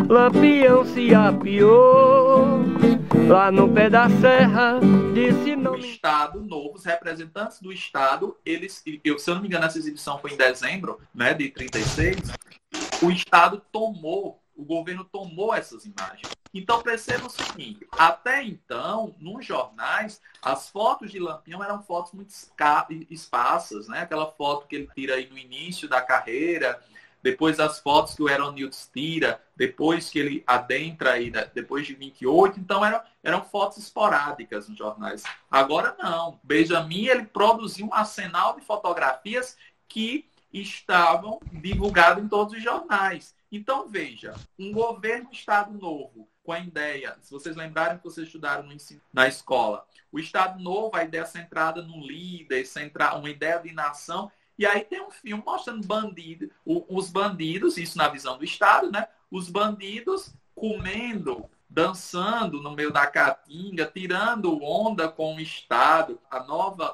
Lampião se apiou lá no pé da serra, disse não. O Estado Novo, os representantes do Estado, eles, se eu não me engano, essa exibição foi em dezembro, né, de 36, o Estado tomou, o governo tomou essas imagens. Então, perceba o seguinte, até então, nos jornais, as fotos de Lampião eram fotos muito esparsas, né? Aquela foto que ele tira aí no início da carreira, depois as fotos que o Heronildes tira, depois que ele adentra aí, depois de 28, então eram fotos esporádicas nos jornais. Agora não. Benjamin, ele produziu um arsenal de fotografias que estavam divulgadas em todos os jornais. Então, veja, um governo Estado Novo, com a ideia, se vocês lembrarem que vocês estudaram no ensino, na escola, o Estado Novo, a ideia centrada num líder, uma ideia de nação, e aí tem um filme mostrando os bandidos, isso na visão do Estado, né? Os bandidos comendo, dançando no meio da caatinga, tirando onda com o Estado.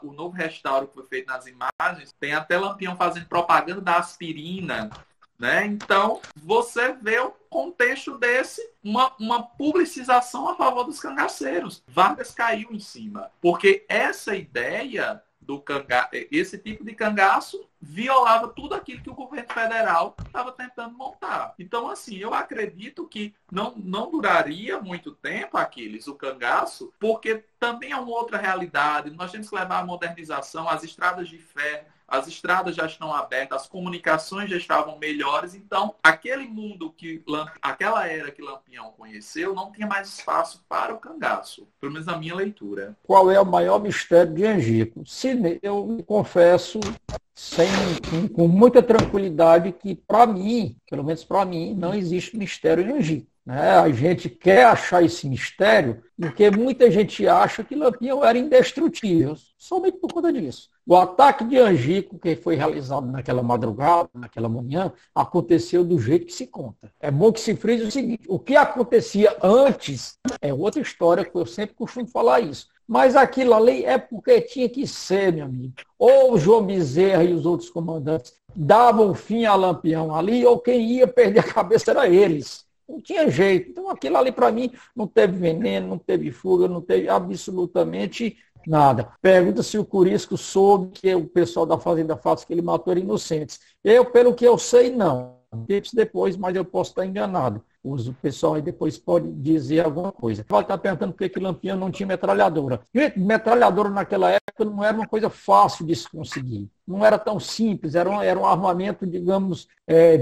O novo restauro que foi feito nas imagens, tem até Lampião fazendo propaganda da aspirina, né? Então, você vê o contexto desse, uma publicização a favor dos cangaceiros. Vargas caiu em cima, porque essa ideia esse tipo de cangaço violava tudo aquilo que o governo federal estava tentando montar. Então, assim, eu acredito que não duraria muito tempo, Aquiles, o cangaço, porque também é uma outra realidade. Nós temos que levar a modernização, as estradas de ferro, as estradas já estão abertas, as comunicações já estavam melhores, então aquele mundo aquela era que Lampião conheceu não tinha mais espaço para o cangaço, pelo menos na minha leitura. Qual é o maior mistério de Angico? Eu me confesso com muita tranquilidade que, para mim, pelo menos para mim, não existe mistério em Angico. Né? A gente quer achar esse mistério porque muita gente acha que Lampião era indestrutível, somente por conta disso. O ataque de Angico, que foi realizado naquela madrugada, naquela manhã, aconteceu do jeito que se conta. É bom que se frise o seguinte, o que acontecia antes é outra história, que eu sempre costumo falar isso. Mas aquilo ali é porque tinha que ser, meu amigo. Ou o João Bezerra e os outros comandantes davam fim a Lampião ali, ou quem ia perder a cabeça era eles. Não tinha jeito. Então aquilo ali para mim não teve veneno, não teve fuga, não teve absolutamente nada. Pergunta se o Curisco soube que o pessoal da Fazenda Fatos que ele matou era inocentes. Pelo que eu sei, não. Tempos depois, mas eu posso estar enganado. O pessoal aí depois pode dizer alguma coisa. Pode estar perguntando por que Lampião não tinha metralhadora. Gente, metralhadora naquela época não era uma coisa fácil de se conseguir. Não era tão simples, era um armamento, digamos,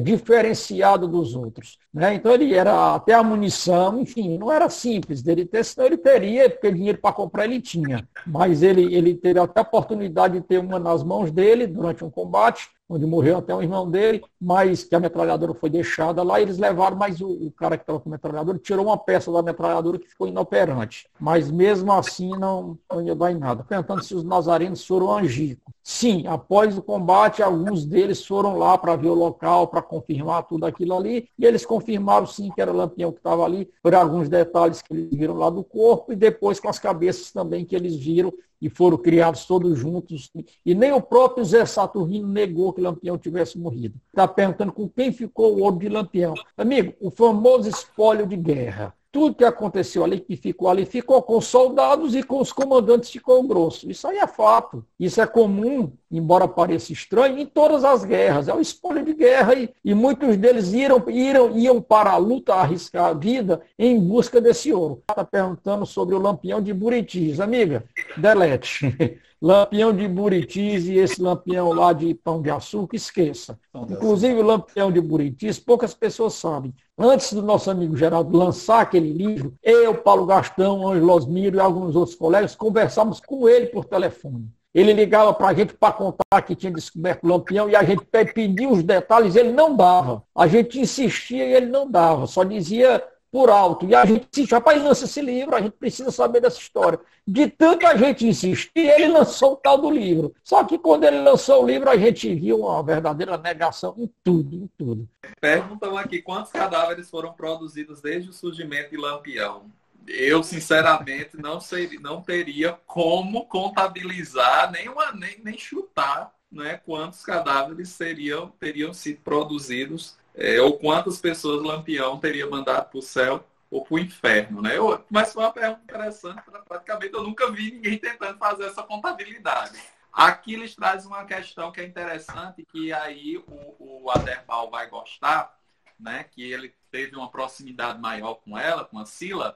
diferenciado dos outros. Né? Então ele era até a munição, enfim, não era simples dele ter, senão ele teria, porque dinheiro para comprar ele tinha. Mas ele teve até a oportunidade de ter uma nas mãos dele durante um combate, onde morreu até um irmão dele, mas que a metralhadora foi deixada lá, e eles levaram, mas o cara que estava com a metralhadora tirou uma peça da metralhadora que ficou inoperante. Mas mesmo assim não ia dar em nada. Perguntando se os nazarenos foram Angico. Sim, após o combate, alguns deles foram lá para ver o local, para confirmar tudo aquilo ali, e eles confirmaram sim que era Lampião que estava ali, por alguns detalhes que eles viram lá do corpo, e depois com as cabeças também que eles viram, e foram criados todos juntos. E nem o próprio Zé Saturnino negou que Lampião tivesse morrido. Está perguntando com quem ficou o ouro de Lampião. Amigo, o famoso espólio de guerra. Tudo que aconteceu ali, que ficou ali, ficou com os soldados e com os comandantes de Cão Grosso. Isso aí é fato. Isso é comum, embora pareça estranho, em todas as guerras. É o espólio de guerra e muitos deles iam para a luta, arriscar a vida em busca desse ouro. Está perguntando sobre o Lampião de Buritis. Amiga, delete. Lampião de Buritis e esse Lampião lá de Pão de Açúcar, esqueça. Inclusive o Lampião de Buritis, poucas pessoas sabem. Antes do nosso amigo Geraldo lançar aquele livro, eu, Paulo Gastão, Ângelo Osmiro e alguns outros colegas conversamos com ele por telefone. Ele ligava para a gente para contar que tinha descoberto o Lampião e a gente pedia os detalhes, ele não dava. A gente insistia e ele não dava, só dizia por alto. E a gente disse, rapaz, lança esse livro, a gente precisa saber dessa história. De tanta gente insistir, ele lançou o tal do livro. Só que quando ele lançou o livro, a gente viu uma verdadeira negação em tudo, em tudo. Perguntam aqui quantos cadáveres foram produzidos desde o surgimento de Lampião. Eu, sinceramente, não teria como contabilizar, nem chutar, né, quantos cadáveres teriam sido produzidos ou quantas pessoas Lampião teria mandado para o céu ou para o inferno, né? Mas foi uma pergunta interessante, praticamente eu nunca vi ninguém tentando fazer essa contabilidade. Aqui eles trazem uma questão que é interessante, que aí o Aderbal vai gostar, né? Que ele teve uma proximidade maior com ela, com a Sila,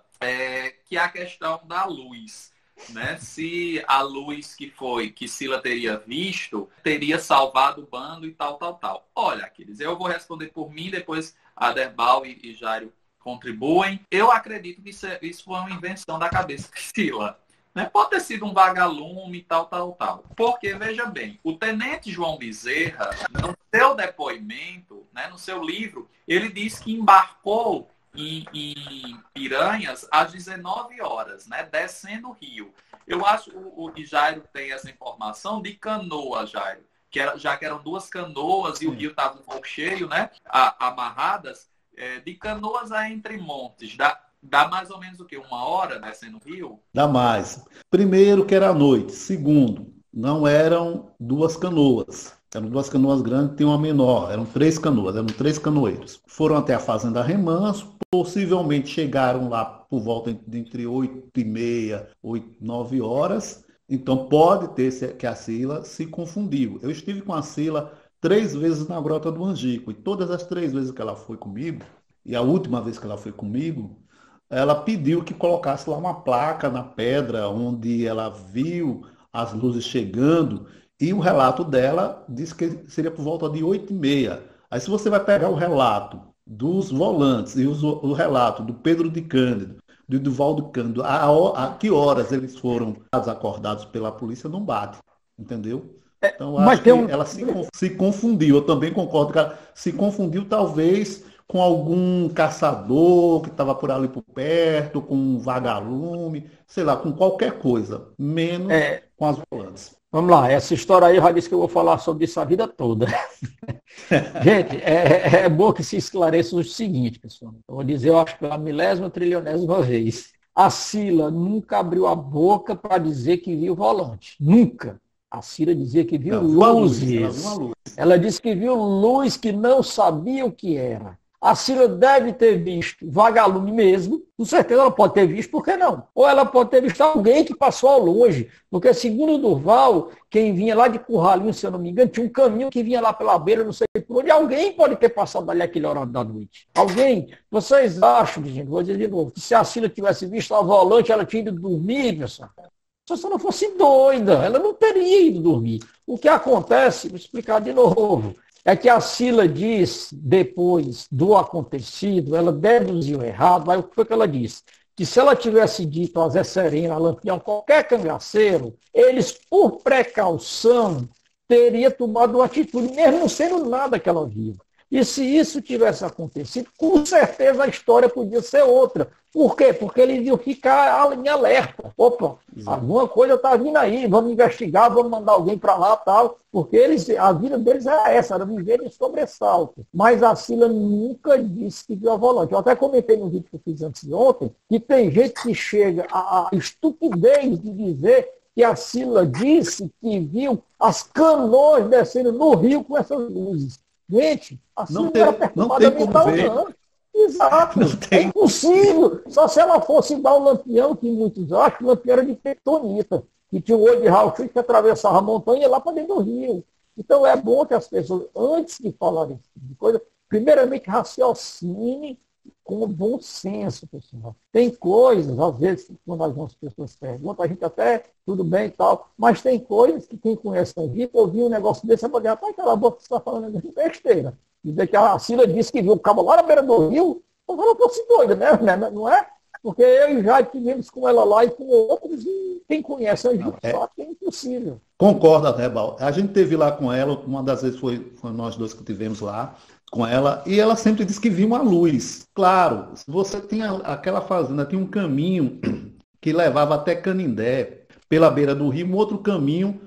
que é a questão da luz. Né? Se a luz que Sila teria visto, teria salvado o bando e tal. Olha, Aquiles, eu vou responder por mim, depois Aderbal e Jairo contribuem. Eu acredito que isso foi uma invenção da cabeça de Sila. Né? Pode ter sido um vagalume e tal. Porque, veja bem, o tenente João Bezerra, no seu depoimento, né, no seu livro, ele diz que embarcou em Piranhas às 19 horas, né, descendo o rio. Eu acho que o Jairo tem essa informação de canoa, Jairo, já que eram 2 canoas e o rio estava um pouco cheio, né, amarradas, de Canoas a Entre Montes. Dá mais ou menos o quê? 1 hora descendo o rio? Dá mais. Primeiro, que era à noite. Segundo, não eram 2 canoas. Eram 2 canoas grandes, tem uma menor. Eram 3 canoas, eram 3 canoeiros. Foram até a Fazenda Remanso, possivelmente chegaram lá por volta entre 8h30, 9 horas. Então pode ter que a Sila se confundiu. Eu estive com a Sila 3 vezes na Grota do Angico, e todas as 3 vezes que ela foi comigo, e a última vez que ela foi comigo, ela pediu que colocasse lá uma placa na pedra onde ela viu as luzes chegando, e o relato dela disse que seria por volta de 8h30. Aí se você vai pegar o relato dos volantes e o relato do Pedro de Cândido, do Duvaldo Cândido, a que horas eles foram acordados pela polícia, não bate, entendeu? Então acho que ela se confundiu. Eu também concordo que ela se confundiu talvez com algum caçador que estava por ali por perto, com um vagalume, sei lá, com qualquer coisa, menos com as volantes. Vamos lá, essa história aí eu já disse que eu vou falar sobre isso a vida toda. Gente, é bom que se esclareça o seguinte, pessoal. Eu vou dizer, eu acho que pela milésima, trilionésima vez. A Sila nunca abriu a boca para dizer que viu o volante. Nunca. A Sila dizia que viu luzes. Ela disse que viu luz que não sabia o que era. A Sila deve ter visto vagalume mesmo, com certeza ela pode ter visto, por que não? Ou ela pode ter visto alguém que passou ao longe, porque segundo o Durval, quem vinha lá de Curralinho, se eu não me engano, tinha um caminho que vinha lá pela beira, não sei por onde, alguém pode ter passado ali aquele horário da noite. Alguém? Vocês acham, gente, vou dizer de novo, que se a Sila tivesse visto a volante, ela tinha ido dormir, pessoal? Se ela não fosse doida, ela não teria ido dormir. O que acontece, vou explicar de novo, é que a Sila diz, depois do acontecido, ela deduziu errado, mas o que foi que ela disse? Que se ela tivesse dito a Zé Serena, a Lampião, qualquer cangaceiro, eles, por precaução, teriam tomado uma atitude, mesmo não sendo nada que ela viu. E se isso tivesse acontecido, com certeza a história podia ser outra. Por quê? Porque eles iam ficar em alerta. Opa, alguma coisa está vindo aí, vamos investigar, vamos mandar alguém para lá e tal. Porque a vida deles era essa, era viver em sobressalto. Mas a Sila nunca disse que viu a volante. Eu até comentei no vídeo que eu fiz antes de ontem, que tem gente que chega à estupidez de dizer que a Sila disse que viu as canoas descendo no rio com essas luzes. Gente, assim não era perturbada mental, não. Exato. É impossível. Só se ela fosse igual o Lampião, que muitos acham que o Lampião era de Tectonita, que tinha o olho de Raul-X que atravessava a montanha e ia lá para dentro do rio. Então é bom que as pessoas, antes de falarem esse tipo de coisa, primeiramente raciocinem com bom senso, pessoal. Tem coisas, às vezes, quando algumas pessoas perguntam, a gente até, tudo bem e tal, mas tem coisas que quem conhece a vida, ouvir um negócio desse, vai dizer, rapaz, cala a boca, você está falando de besteira. Dizer que a Sila disse que viu o cabo lá na beira do rio, eu falo, fosse doida, né? Não é? Porque eu e Jair tivemos com ela lá e com outros, e quem conhece a gente sabe que é impossível. Concordo, Aderbal. A gente teve lá com ela, uma das vezes foi nós dois que tivemos lá com ela, e ela sempre disse que viu uma luz. Claro, você tinha aquela fazenda, tinha um caminho que levava até Canindé, pela beira do rio, um outro caminho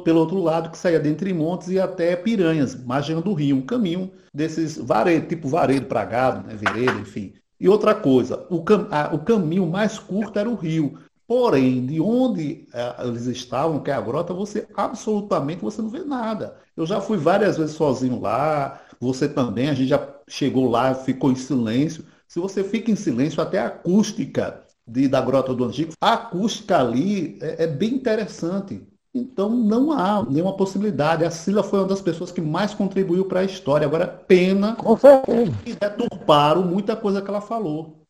pelo outro lado, que saía de Entre Montes e até Piranhas, margem do rio, um caminho desses varedo, tipo varedo para gado, né, veredo, enfim. E outra coisa, o caminho mais curto era o rio. Porém, de onde eles estavam, que é a grota, você absolutamente você não vê nada. Eu já fui várias vezes sozinho lá, você também, a gente já chegou lá, ficou em silêncio. Se você fica em silêncio, até a acústica da Grota do Angico, a acústica ali é bem interessante. Então não há nenhuma possibilidade. A Cila foi uma das pessoas que mais contribuiu para a história. Agora, pena Com certeza. que deturparam muita coisa que ela falou.